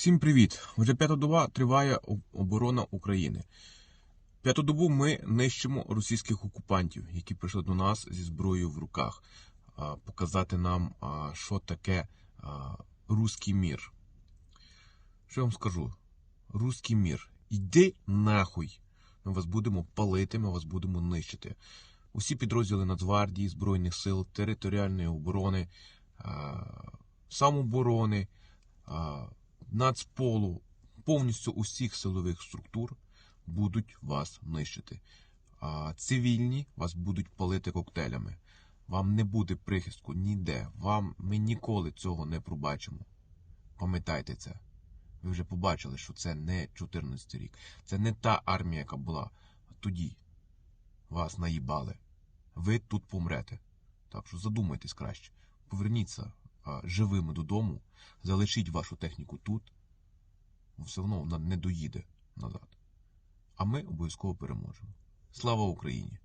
Всім привіт! Вже п'ята доба триває оборона України. П'яту добу ми нищимо російських окупантів, які прийшли до нас зі зброєю в руках, показати нам, що таке руський мір. Що я вам скажу? Руський мір. Іди нахуй! Ми вас будемо палити, ми вас будемо нищити. Усі підрозділи Нацгвардії, Збройних сил, територіальної оборони, самооборони, Нацполу, повністю усіх силових структур будуть вас нищити. Цивільні вас будуть палити коктейлями. Вам не буде прихистку ніде. Ми ніколи цього не пробачимо. Пам'ятайте це. Ви вже побачили, що це не 14 рік. Це не та армія, яка була тоді. Вас наїбали. Ви тут помрете. Так що задумайтесь краще. Поверніться живими додому, залишіть вашу техніку тут, все одно вона не доїде назад. А ми обов'язково переможемо. Слава Україні!